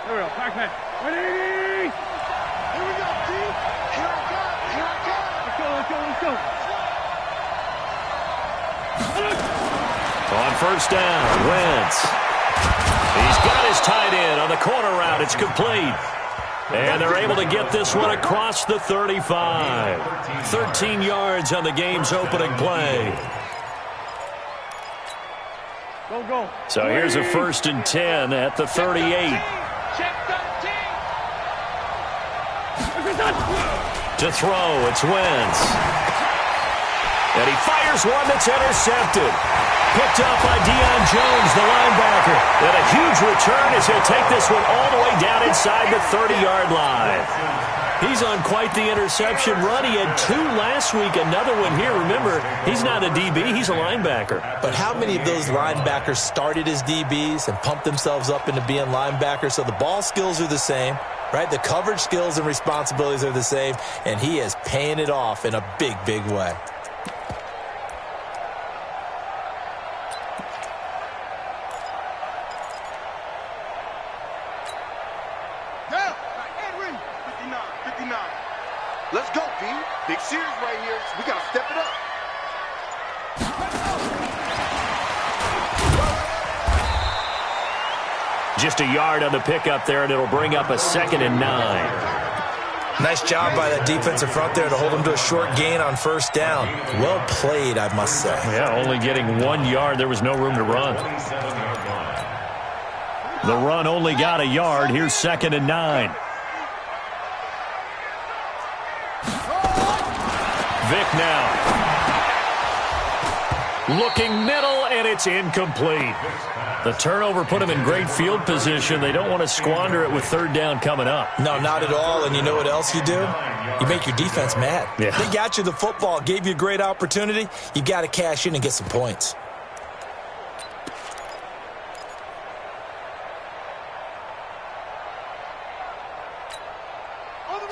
Here we go. Back man. Ready? Here we go, T. Here I come. Here I come. Let's go. On first down, Wentz. He's got his tight end on the corner route. It's complete. And they're able to get this one across the 35. 13 yards on the game's opening play. Go. So here's a 1st and 10 at the 38. To throw, it's Wentz. And he fires one that's intercepted. Picked up by Deion Jones, the linebacker. And a huge return as he'll take this one all the way down inside the 30-yard line. He's on quite the interception run. He had 2 last week, another one here. Remember, he's not a DB, he's a linebacker. But how many of those linebackers started as DBs and pumped themselves up into being linebackers? So the ball skills are the same, right? The coverage skills and responsibilities are the same, and he is paying it off in a big, big way. Let's go, B. Big series right here. We got to step it up. Just a yard on the pickup there, and it'll bring up a 2nd and 9. Nice job by that defensive front there to hold him to a short gain on first down. Well played, I must say. Yeah, only getting 1 yard. There was no room to run. The run only got a yard. Here's 2nd and 9. Vick now. Looking middle, and it's incomplete. The turnover put him in great field position. They don't want to squander it with 3rd down coming up. No, not at all. And you know what else you do? You make your defense mad. Yeah. They got you the football, gave you a great opportunity. You got to cash in and get some points.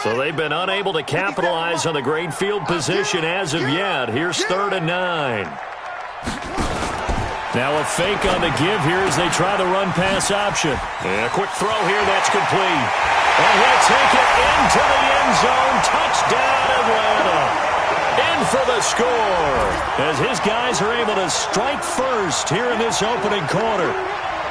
So they've been unable to capitalize on the great field position as of yet. Here's 3rd and 9. Now a fake on the give here as they try the run-pass option. And a quick throw here, that's complete. And he'll take it into the end zone. Touchdown, Atlanta. In for the score as his guys are able to strike first here in this opening quarter.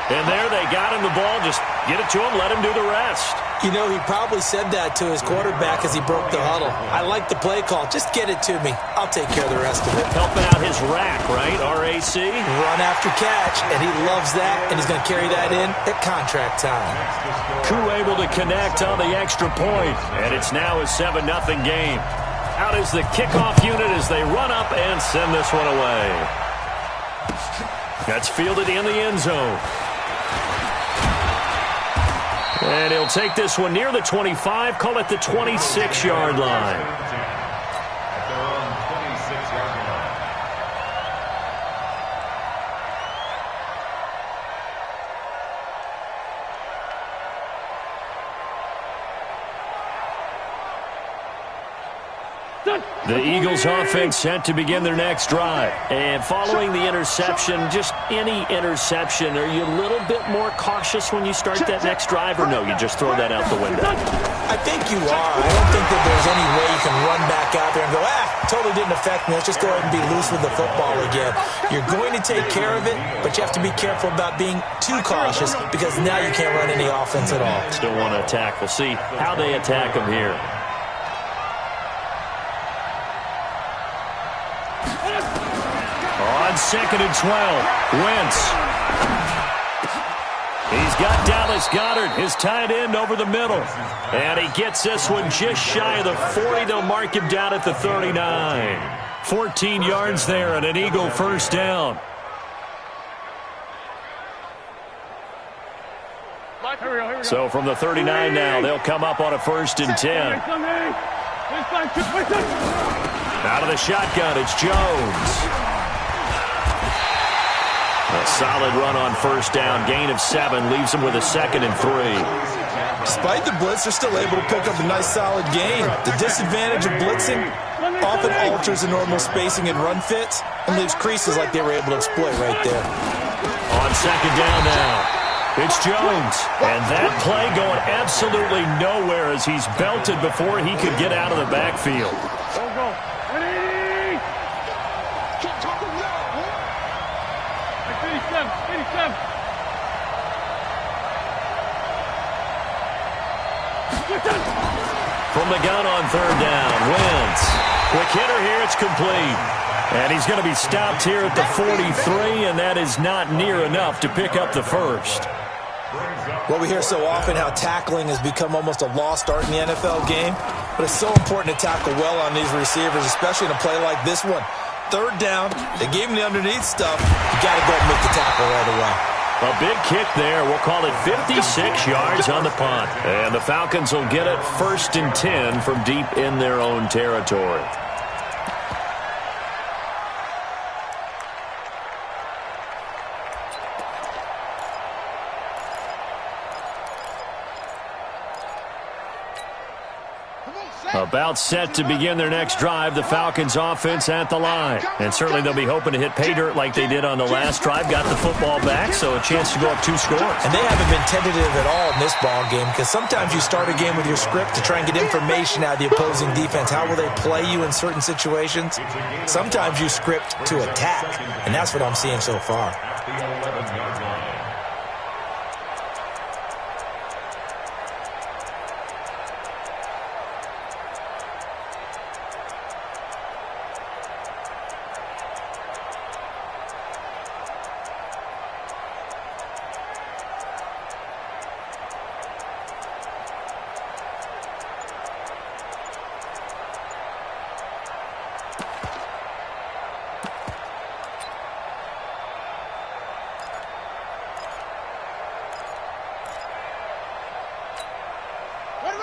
And there they got him the ball. Just get it to him, let him do the rest. You know, he probably said that to his quarterback as he broke the huddle. I like the play call. Just get it to me. I'll take care of the rest of it. Helping out his rack, right? R-A-C? Run after catch, and he loves that, and he's going to carry that in at contract time. Koo able to connect on the extra point, and it's now a 7-0 game. Out is the kickoff unit as they run up and send this one away. That's fielded in the end zone. And he'll take this one near the 25, call it the 26-yard line. The Eagles offense set to begin their next drive. And following the interception, just any interception, are you a little bit more cautious when you start that next drive, or no, you just throw that out the window? I think you are. I don't think that there's any way you can run back out there and go, totally didn't affect me. Let's just go ahead and be loose with the football again. You're going to take care of it, but you have to be careful about being too cautious because now you can't run any offense at all. Still want to attack. We'll see how they attack them here. On 2nd and 12, Wentz. He's got Dallas Goedert, his tight end, over the middle. And he gets this one just shy of the 40. They'll mark him down at the 39. 14 yards there and an Eagle first down. So from the 39 now, they'll come up on a 1st and 10. Out of the shotgun, it's Jones. A solid run on first down. Gain of 7 leaves them with a 2nd and 3. Despite the blitz, they're still able to pick up a nice solid gain. The disadvantage of blitzing often alters the normal spacing and run fits and leaves creases like they were able to exploit right there. On 2nd down now, It's Jones. And that play going absolutely nowhere as he's belted before he could get out of the backfield. Go. 87. From the gun on third down, Wentz. Quick hitter here, it's complete. And he's going to be stopped here at the 43, and that is not near enough to pick up the first. Well, we hear so often how tackling has become almost a lost art in the NFL game, but it's so important to tackle well on these receivers, especially in a play like this one. Third down, they gave him the underneath stuff. You got to go and make the tackle right away. A big kick there. We'll call it 56 yards on the punt. And the Falcons will get it 1st and 10 from deep in their own territory. About set to begin their next drive, the Falcons offense at the line. And certainly they'll be hoping to hit pay dirt like they did on the last drive. Got the football back, so a chance to go up 2 scores. And they haven't been tentative at all in this ball game, because sometimes you start a game with your script to try and get information out of the opposing defense. How will they play you in certain situations? Sometimes you script to attack, and that's what I'm seeing so far.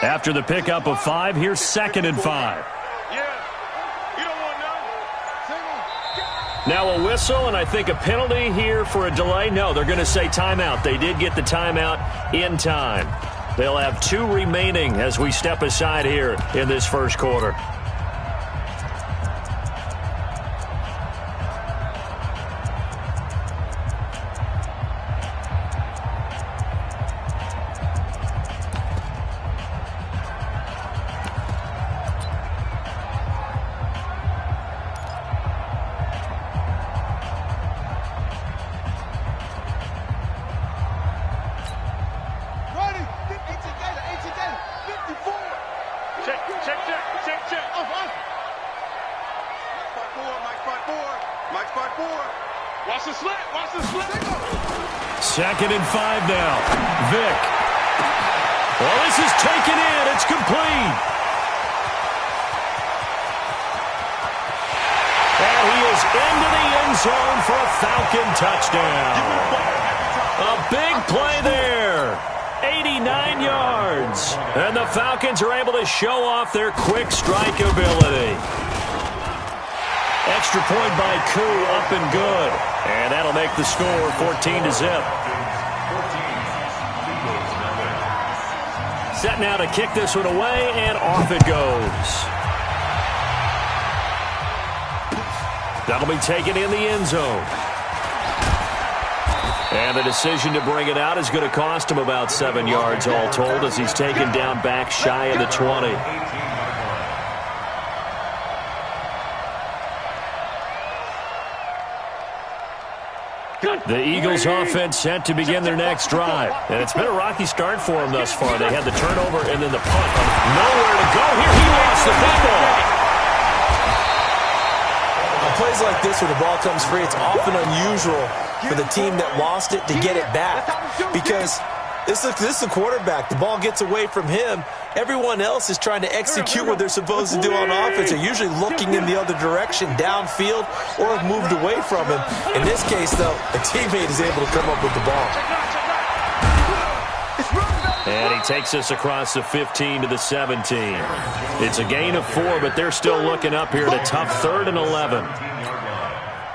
After the pickup of 5, here's 2nd and 5. Now a whistle, and I think a penalty here for a delay. No, they're going to say timeout. They did get the timeout in time. They'll have 2 remaining as we step aside here in this first quarter. Second and 5 now. Vick. Well, this is taken in. It's complete. And he is into the end zone for a Falcon touchdown. A big play there. 89 yards. And the Falcons are able to show off their quick strike ability. Extra point by Koo, up and good. And that'll make the score 14-0. Set now to kick this one away, and off it goes. That'll be taken in the end zone. And the decision to bring it out is going to cost him about 7 yards all told as he's taken down back shy of the 20. The Eagles offense set to begin their next drive. And it's been a rocky start for them thus far. They had the turnover and then the punt. Nowhere to go here. He lost the football. On plays like this where the ball comes free, it's often unusual for the team that lost it to get it back. Because this is the quarterback. The ball gets away from him. Everyone else is trying to execute what they're supposed to do on offense. They're usually looking in the other direction, downfield, or have moved away from him. In this case, though, a teammate is able to come up with the ball. And he takes us across the 15 to the 17. It's a gain of 4, but they're still looking up here at a tough 3rd and 11.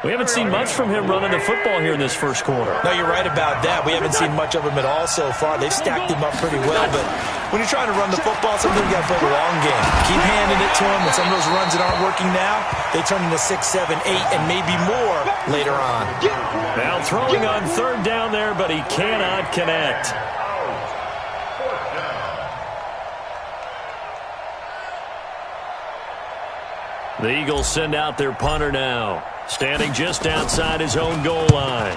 We haven't seen much from him running the football here in this first quarter. No, you're right about that. We haven't seen much of him at all so far. They've stacked him up pretty well, but when you're trying to run the football, sometimes you got to play the long game. Keep handing it to him, and some of those runs that aren't working now, they turn into 6, 7, 8, and maybe more later on. Now throwing on third down there, but he cannot connect. The Eagles send out their punter now, standing just outside his own goal line.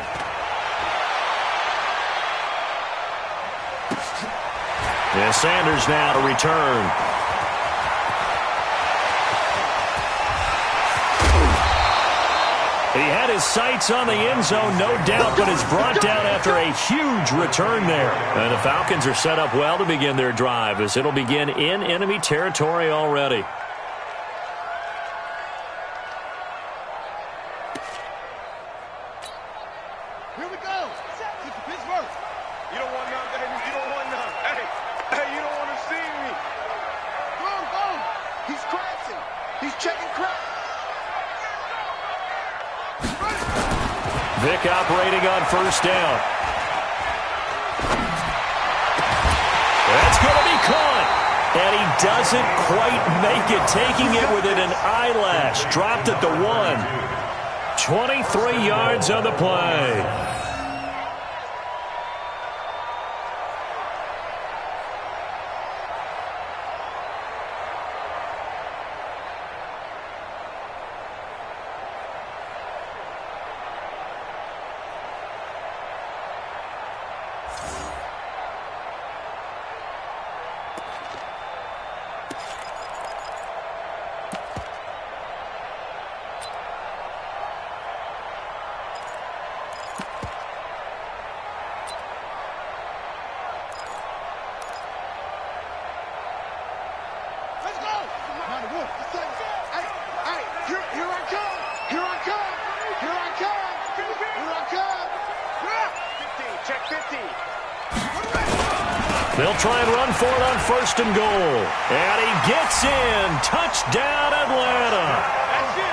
And Sanders now to return. He had his sights on the end zone, no doubt, but is brought down after a huge return there. And the Falcons are set up well to begin their drive, as it'll begin in enemy territory already. Here we go. Pittsburgh. You don't want none, baby. You don't want none. Hey, you don't want to see me. Boom. He's crashing. He's checking crash. Vick operating on first down. That's going to be caught. And he doesn't quite make it, taking it within an eyelash. Dropped at the 1. 23 yards on the play. They'll try and run for it on first and goal. And he gets in. Touchdown, Atlanta.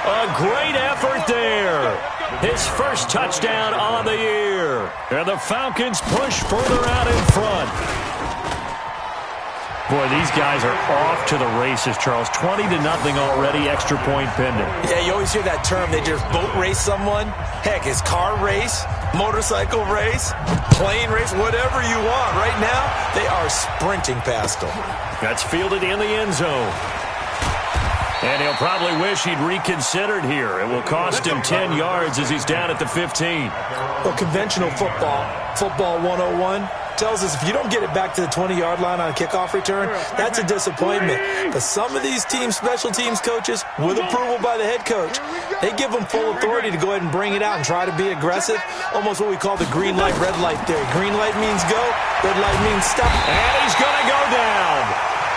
A great effort there. His first touchdown on the year. And the Falcons push further out in front. Boy, these guys are off to the races, Charles. 20-0 already, extra point pending. Yeah, you always hear that term. They just boat race someone. Heck, it's car race, motorcycle race, plane race, whatever you want. Right now, they are sprinting past them. That's fielded in the end zone. And he'll probably wish he'd reconsidered here. It will cost him 10 yards as he's down at the 15. Well, conventional football 101, tells us if you don't get it back to the 20-yard line on a kickoff return, that's a disappointment. But some of these teams, special teams coaches, with approval by the head coach, they give them full authority to go ahead and bring it out and try to be aggressive. Almost what we call the green light, red light theory. Green light means go, red light means stop. And he's going to go down.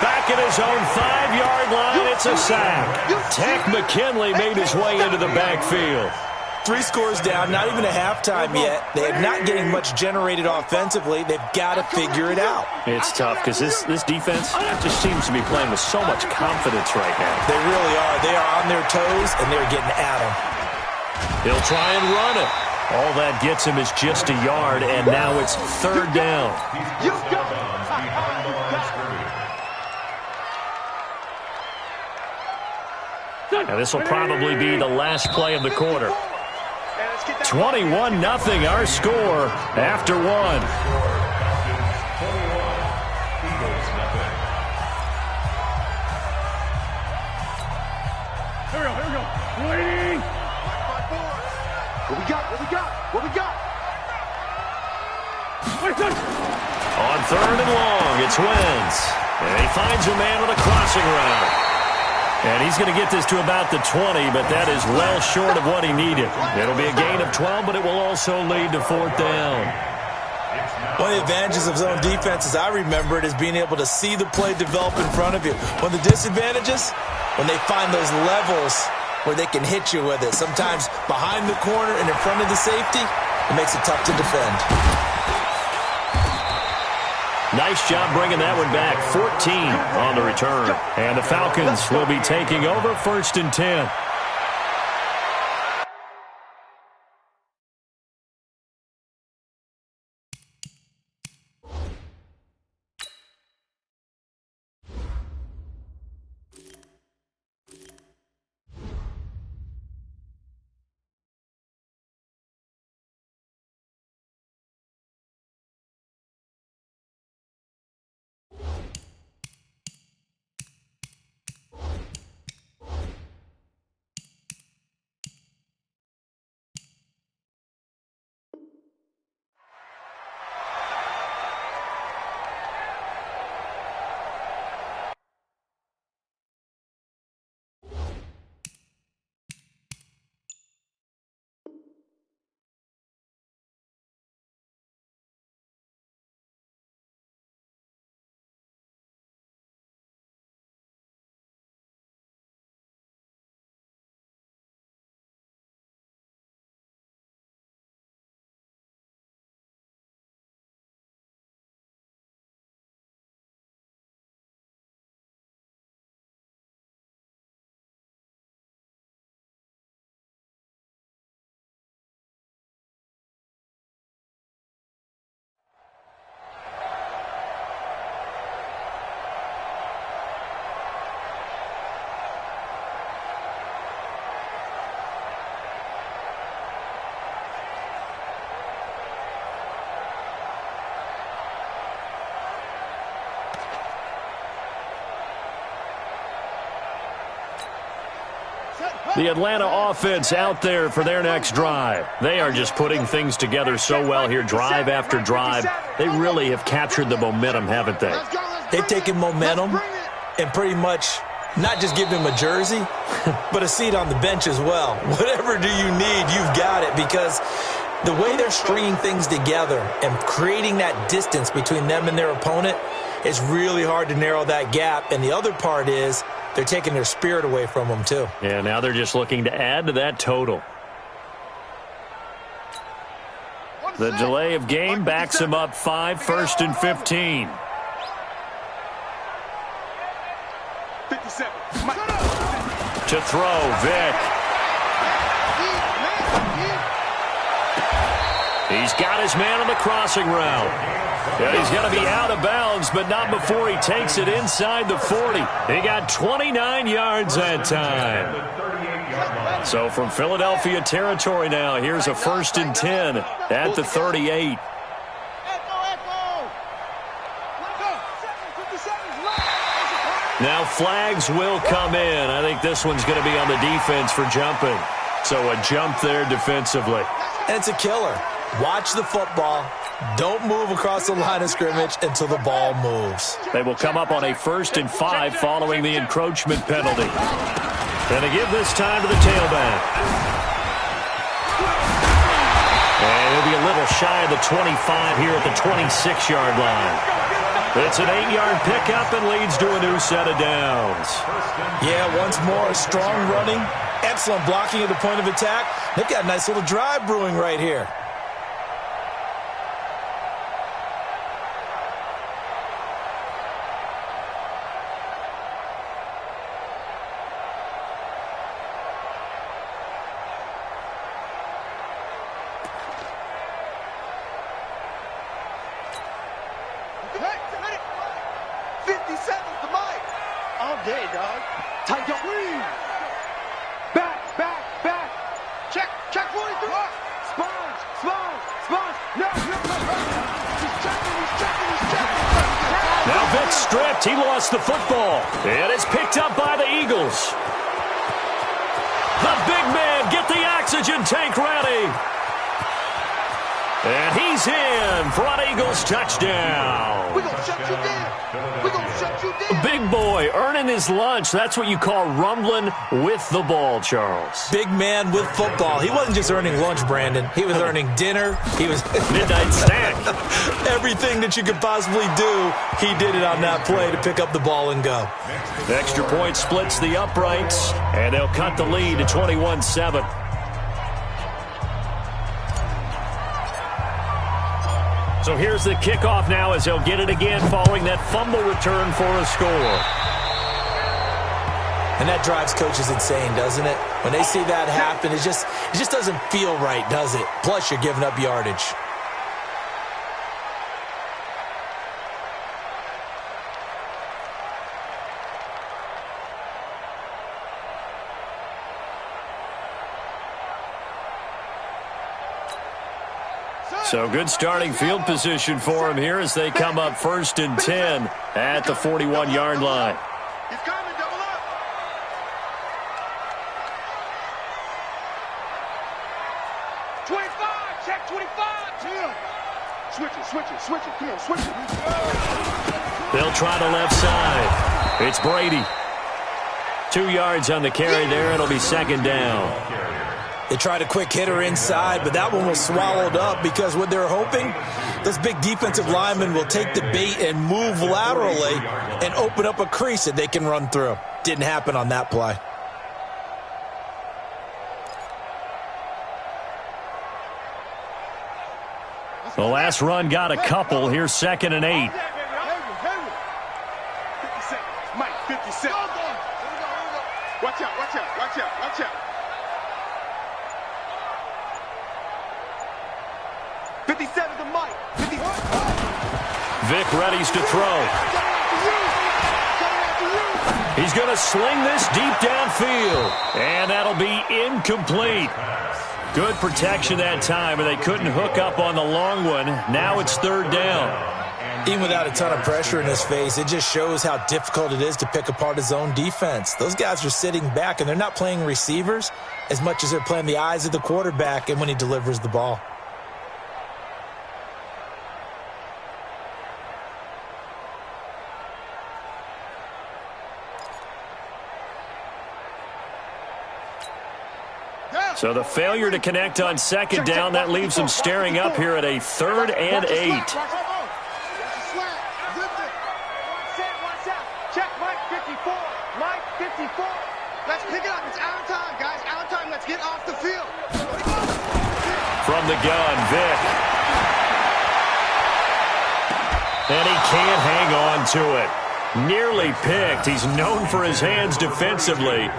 Back at his own 5-yard line, it's a sack. Tech McKinley made his way into the backfield. 3 scores down, not even a halftime yet. They are not getting much generated offensively. They've got to figure it out. It's tough because this defense just seems to be playing with so much confidence right now. They really are. They are on their toes, and they're getting at them. He'll try and run it. All that gets him is just a yard, and now it's third down. Now this will probably be the last play of the quarter. 21-0 our score after 1. Here we go. Waiting. What we got? On third and long, it's Wentz. And he finds a man with a crossing route. And he's going to get this to about the 20, but that is well short of what he needed. It'll be a gain of 12, but it will also lead to fourth down. One of the advantages of zone defense, as I remember it, is being able to see the play develop in front of you. One of the disadvantages, when they find those levels where they can hit you with it. Sometimes behind the corner and in front of the safety, it makes it tough to defend. Nice job bringing that one back. 14 on the return. And the Falcons will be taking over first and 10. The Atlanta offense out there for their next drive. They are just putting things together so well here, drive after drive. They really have captured the momentum, haven't they? They've taken momentum and pretty much not just give him a jersey, but a seat on the bench as well. Whatever do you need, you've got it, because the way they're stringing things together and creating that distance between them and their opponent, it's really hard to narrow that gap. And the other part is they're taking their spirit away from them, too. Yeah, now they're just looking to add to that total. The delay of game backs them up 5, 1st and 15. 57. To throw, Vic. He's got his man on the crossing route. Yeah, he's going to be out of bounds, but not before he takes it inside the 40. He got 29 yards that time. So from Philadelphia territory now, here's a 1st and 10 at the 38. Now flags will come in. I think this one's going to be on the defense for jumping. So a jump there defensively. And it's a killer. Watch the football. Don't move across the line of scrimmage until the ball moves. They will come up on a 1st and 5 following the encroachment penalty. And they give this time to the tailback. And he'll be a little shy of the 25 here at the 26-yard line. It's an 8-yard pickup and leads to a new set of downs. Yeah, once more, strong running, excellent blocking at the point of attack. They've got a nice little drive brewing right here. He lost the football, and it's picked up by the Eagles. The big man, get the oxygen tank ready. And he's in for an Eagles touchdown. We're going to shut you down. We're going to shut you down. Big boy earning his lunch. That's what you call rumbling with the ball, Charles. Big man with football. He wasn't just earning lunch, Brandon. He was earning dinner. He was midnight snack. Everything that you could possibly do, he did it on that play to pick up the ball and go. Extra point splits the uprights, and they'll cut the lead to 21-7. So here's the kickoff now as they'll get it again following that fumble return for a score. And that drives coaches insane, doesn't it? When they see that happen, it just doesn't feel right, does it? Plus, you're giving up yardage. So good starting field position for him here as they come up 1st and 10 at the 41-yard line. He's coming, double up. Check 25. Chill. Switch it. Come on, switch it. They'll try the left side. It's Brady. 2 yards on the carry there. It'll be 2nd down. They tried a quick hitter inside, but that one was swallowed up because what they're hoping, those big defensive linemen will take the bait and move laterally and open up a crease that they can run through. Didn't happen on that play. The last run got a couple. Here's 2nd and 8. 57. Mike, 57. Watch out. 57 to Mike. 51. Vic readies to throw. He's going to sling this deep downfield. And that'll be incomplete. Good protection that time, and they couldn't hook up on the long one. Now it's 3rd down. Even without a ton of pressure in his face, it just shows how difficult it is to pick apart his own defense. Those guys are sitting back, and they're not playing receivers as much as they're playing the eyes of the quarterback and when he delivers the ball. So the failure to connect on second down, that leaves them staring up here at a 3rd and 8. Check Mike 54. Mike 54. Let's pick it up. It's out of time, guys. Out of time. Let's get off the field. From the gun, Vick. And he can't hang on to it. Nearly picked. He's known for his hands defensively,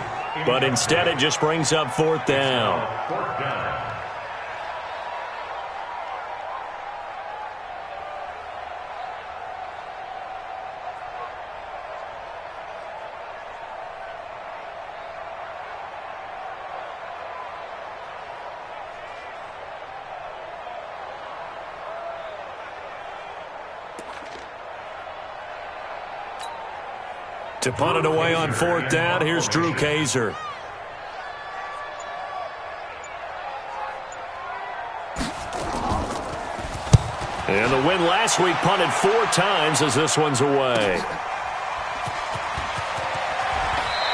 but instead it just brings up 4th down. To punt it away on 4th down, here's Drew Kaiser. And the win last week punted 4 times as this one's away.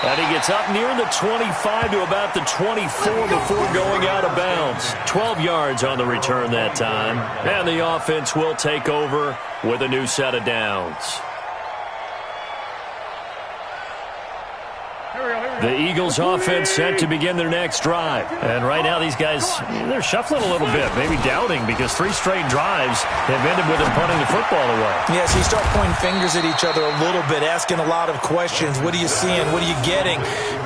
And he gets up near the 25 to about the 24 before going out of bounds. 12 yards on the return that time. And the offense will take over with a new set of downs. The Eagles offense set to begin their next drive. And right now these guys, they're shuffling a little bit, maybe doubting, because 3 straight drives have ended with them punting the football away. Yeah, so you start pointing fingers at each other a little bit, asking a lot of questions. What are you seeing? What are you getting?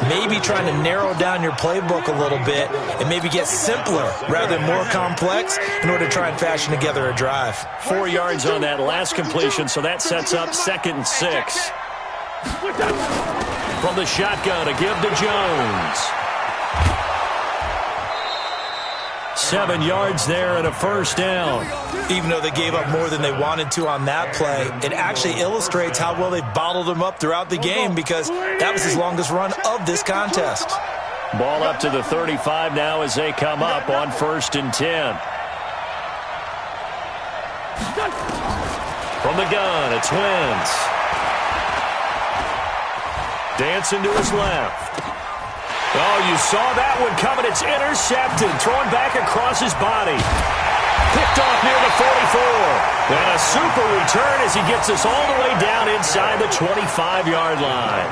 Maybe trying to narrow down your playbook a little bit and maybe get simpler rather than more complex in order to try and fashion together a drive. 4 yards on that last completion, so that sets up 2nd and 6. From the shotgun, a give to Jones. 7 yards there and a 1st down. Even though they gave up more than they wanted to on that play, it actually illustrates how well they bottled them up throughout the game, because that was his longest run of this contest. Ball up to the 35 now as they come up on 1st and 10. From the gun, it's Wentz. Dancing to his left. Oh, you saw that one coming. It's intercepted. Thrown back across his body. Picked off near the 44. And a super return as he gets us all the way down inside the 25-yard line.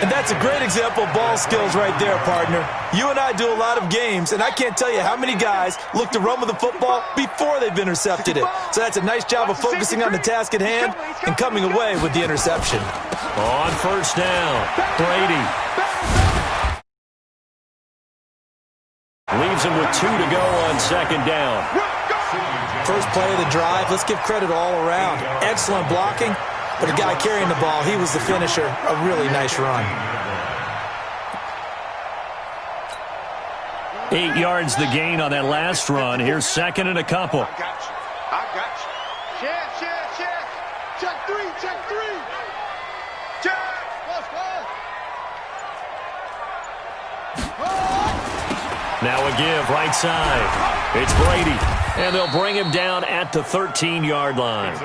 And that's a great example of ball skills right there, partner. You and I do a lot of games, and I can't tell you how many guys look to run with the football before they've intercepted it. So that's a nice job of focusing on the task at hand and coming away with the interception. On 1st down, Brady. Leaves him with 2 to go on 2nd down. First play of the drive, let's give credit all around. Excellent blocking. But the guy carrying the ball, he was the finisher. A really nice run. 8 yards the gain on that last run. Here's 2nd and a couple. I got you. Check. Check 3. Check. Let's go. Now a give, right side. It's Brady. And they'll bring him down at the 13-yard line.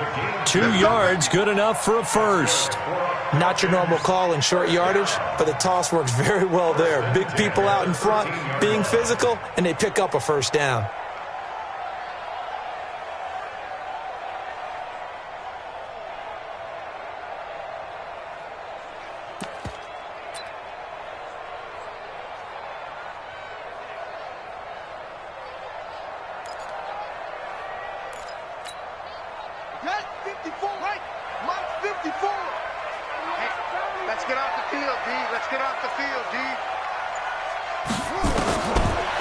2 yards, good enough for a 1st. Not your normal call in short yardage, but the toss works very well there. Big people out in front, being physical, and they pick up a 1st down.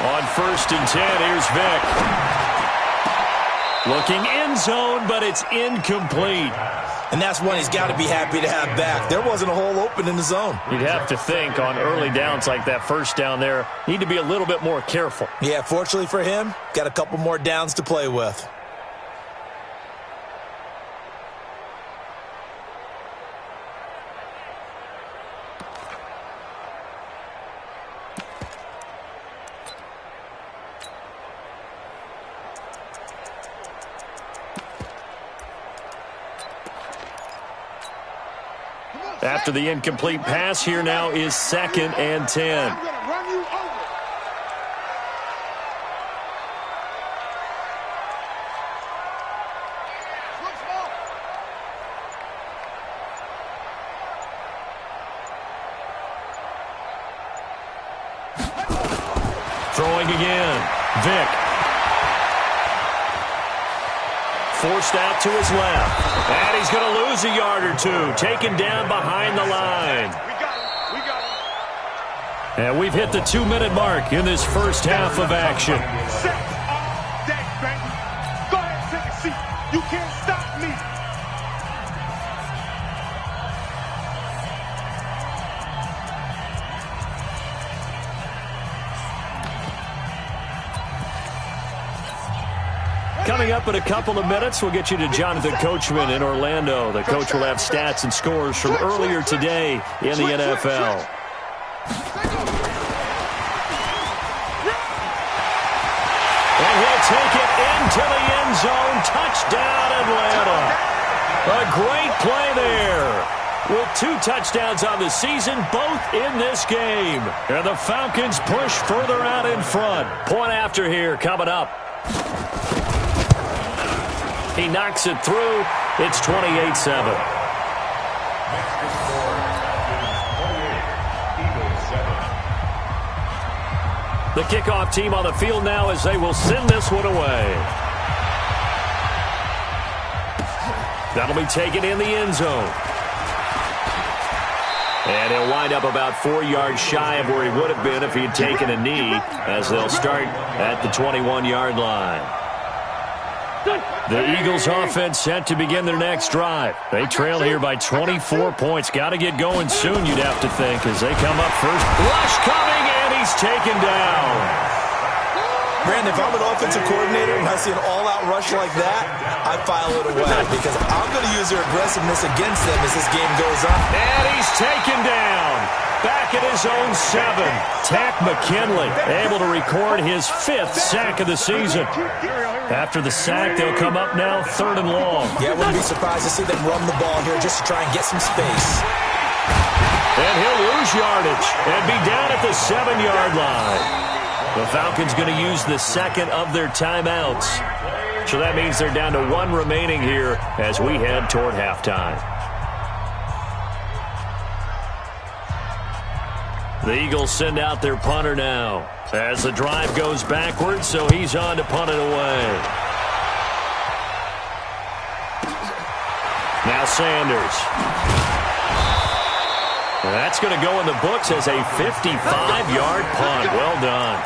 On 1st and 10, here's Vick. Looking end zone, but it's incomplete. And that's one he's got to be happy to have back. There wasn't a hole open in the zone. You'd have to think on early downs like that 1st down there, need to be a little bit more careful. Yeah, fortunately for him, got a couple more downs to play with. After the incomplete pass, here now is 2nd and 10. I'm gonna run you over. Look small. Throwing again. Vick. Forced out to his left. And he's going to lose a yard or two. Taken down behind the line. We got him. We got him. And we've hit the 2-minute mark in this first half of action. Set all day, baby. Go ahead, take a seat. You can't stop me. Coming up in a couple of minutes, we'll get you to Jonathan Coachman in Orlando. The coach will have stats and scores from earlier today in the NFL. And he'll take it into the end zone. Touchdown, Atlanta. A great play there. With 2 touchdowns on the season, both in this game. And the Falcons push further out in front. Point after here coming up. He knocks it through. It's 28-7. The kickoff team on the field now as they will send this one away. That'll be taken in the end zone. And he'll wind up about 4 yards shy of where he would have been if he had taken a knee, as they'll start at the 21-yard line. The Eagles offense set to begin their next drive. They trail here by 24 points. Got to get going soon, you'd have to think, as they come up first. Rush coming, and he's taken down. Brandon, if I'm an offensive coordinator and I see an all-out rush like that, I file it away because I'm going to use their aggressiveness against them as this game goes on. And he's taken down. Back at his own 7. Tack McKinley able to record his 5th sack of the season. After the sack, they'll come up now 3rd and long. Yeah, I wouldn't be surprised to see them run the ball here just to try and get some space. And he'll lose yardage and be down at the 7-yard line. The Falcons going to use the 2nd of their timeouts. So that means they're down to 1 remaining here as we head toward halftime. The Eagles send out their punter now as the drive goes backwards, so he's on to punt it away. Now Sanders. That's going to go in the books as a 55-yard punt. Well done.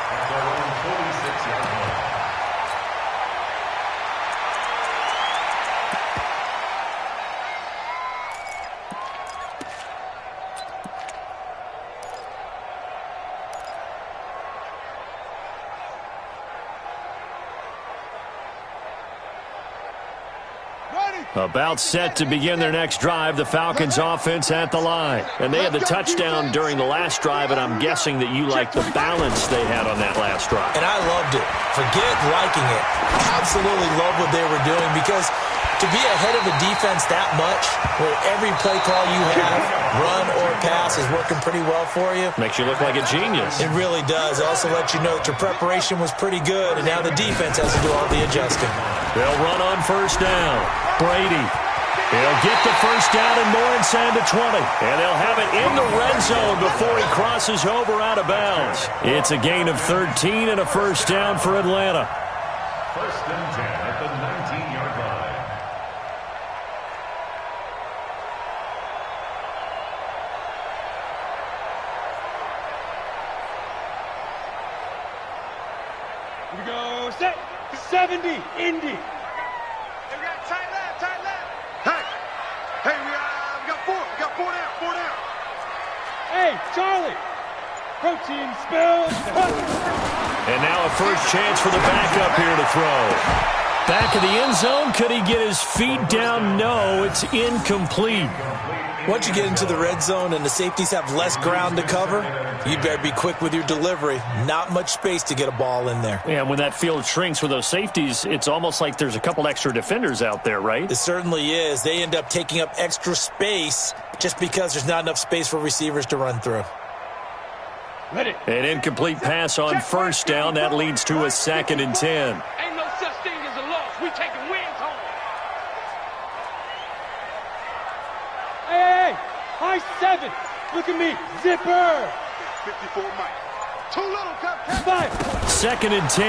About set to begin their next drive, the Falcons offense at the line. And they had the touchdown during the last drive, and I'm guessing that you like the balance they had on that last drive. And I loved it. Forget liking it. Absolutely love what they were doing because to be ahead of the defense that much, where every play call you have, run or pass, is working pretty well for you. Makes you look like a genius. It really does. Also let you know that your preparation was pretty good, and now the defense has to do all the adjusting. They'll run on first down. Brady. He'll get the first down and more inside the 20. And they'll have it in the red zone before he crosses over out of bounds. It's a gain of 13 and a first down for Atlanta. First and 10 at the 19-yard line. Here we go. Set. 70. Indy. Hey, we got tight left, tight left. Hey, we got 4. We got 4 down, 4 down. Hey, Charlie. Protein spill. And now a first chance for the backup here to throw. Back of the end zone. Could he get his feet down? No, it's incomplete. Once you get into the red zone and the safeties have less ground to cover, you better be quick with your delivery. Not much space to get a ball in there. Yeah, when that field shrinks with those safeties, it's almost like there's a couple extra defenders out there, right? It certainly is. They end up taking up extra space just because there's not enough space for receivers to run through. An incomplete pass on first down. That leads to a 2nd and 10. Ain't no such thing as a loss. We taking wins home. Hey, high 7. Look at me. Zipper. 54 Mike. Too little, Captain. 5. 2nd and 10.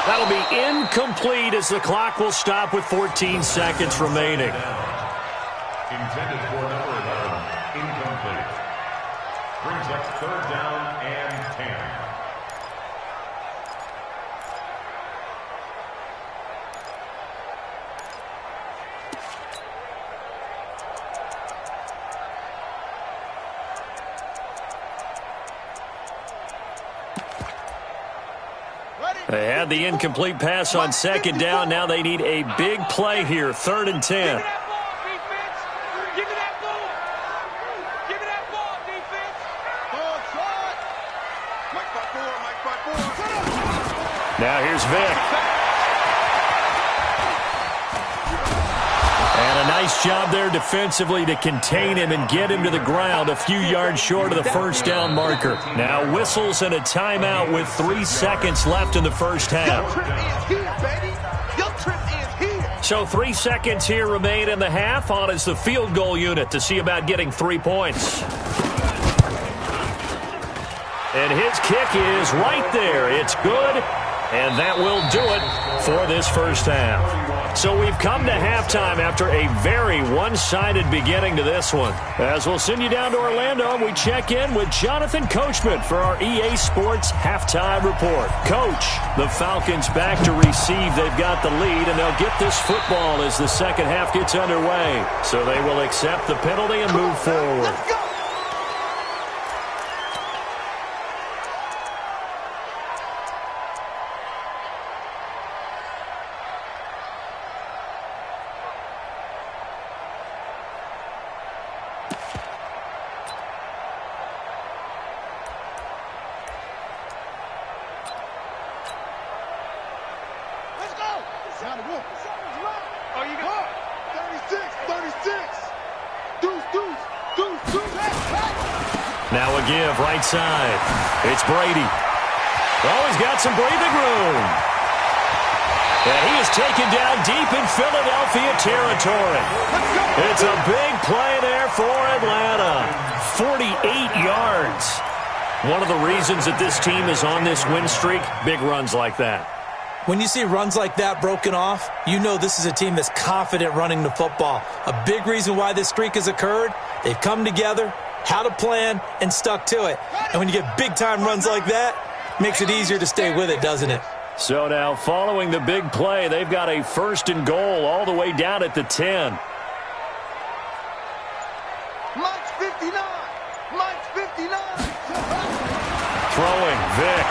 That'll be incomplete as the clock will stop with 14 seconds remaining. Intended for number 11. Incomplete. Brings up 3rd down and 10. They had the incomplete pass on 2nd down. Now they need a big play here. 3rd and 10. Give me that ball, defense. Give me that ball, defense. Ball shot. Mike 5-4. Now here's Vic. And a nice job there defensively to contain him and get him to the ground a few yards short of the first down marker. Now whistles and a timeout with 3 seconds left in the first half. Your trip is here, baby. Your trip is here. So 3 seconds here remain in the half. On is the field goal unit to see about getting 3 points. And his kick is right there. It's good, and that will do it for this first half. So we've come to halftime after a very one-sided beginning to this one. As we'll send you down to Orlando, we check in with Jonathan Coachman for our EA Sports Halftime Report. Coach, the Falcons back to receive. They've got the lead, and they'll get this football as the second half gets underway. So they will accept the penalty and move forward. Let's go. Now a give right side. It's Brady. Oh, he's got some breathing room. And he is taken down deep in Philadelphia territory. It's a big play there for Atlanta. 48 yards. One of the reasons that this team is on this win streak, big runs like that. When you see runs like that broken off, you know this is a team that's confident running the football. A big reason why this streak has occurred, they've come together, had a plan, and stuck to it. And when you get big-time runs like that, makes it easier to stay with it, doesn't it? So now, following the big play, they've got a 1st and goal all the way down at the 10. Mike's 59. Mike's 59. Throwing, Vic.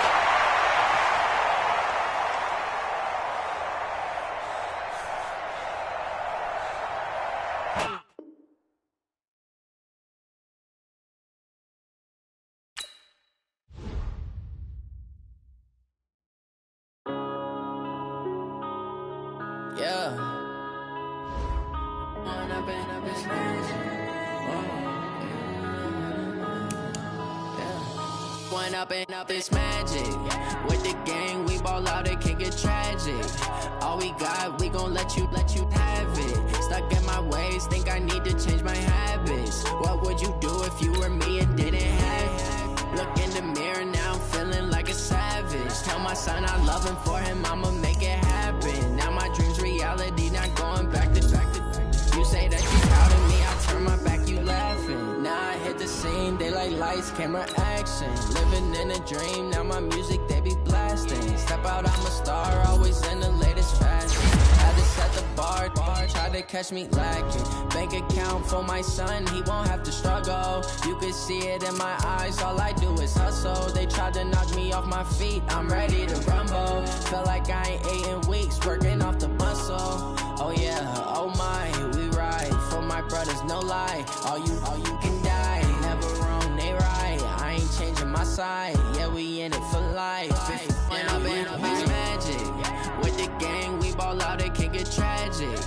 Yeah. One up and up, it's magic. With the gang, we ball out, it can get tragic. All we got, we gon' let you have it. Stuck in my ways, think I need to change my habits. What would you do if you were me and didn't have it? Look in the mirror now, I'm feeling like a savage. Tell my son I love him, for him I'ma make it happen. Now my dream's reality, not going back to. You say that you proud of me, I turn my back, you laughing. Now I hit the scene, they like lights, camera, action. Living in a dream, now my music, they be blasting. Step out, I'm a star, always in the latest fashion. Had to set the bar, try to catch me lacking. Bank account for my son, he won't have to struggle. You can see it in my eyes, all I do is hustle. They tried to knock me off my feet, I'm ready to rumble. Felt like I ain't ate in weeks, working off the muscle. Oh yeah, oh my, we ride for my brothers, no lie. All you can die, never wrong, they right. I ain't changing my side, yeah, we in it for life. And I've been magic. With the gang, we ball out, it can get tragic.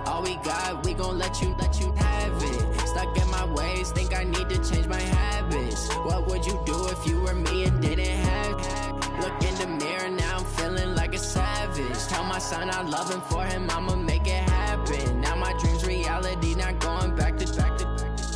All we got, we gon' let you have it. Stuck in my ways, think I need to change my habits. What would you do if you were me and didn't have it? Look in the mirror, now I'm feeling like a savage. Tell my son I love him, for him I'ma make it happen. Now my dream's reality, not going back to.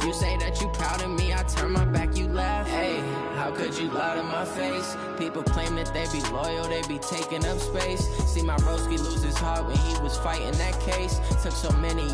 You say that you proud of me, I turn my back, you laugh. Hey, how could you lie to my face? People claim that they be loyal, they be taking up space. See my broski lose his heart when he was fighting that case. Took so many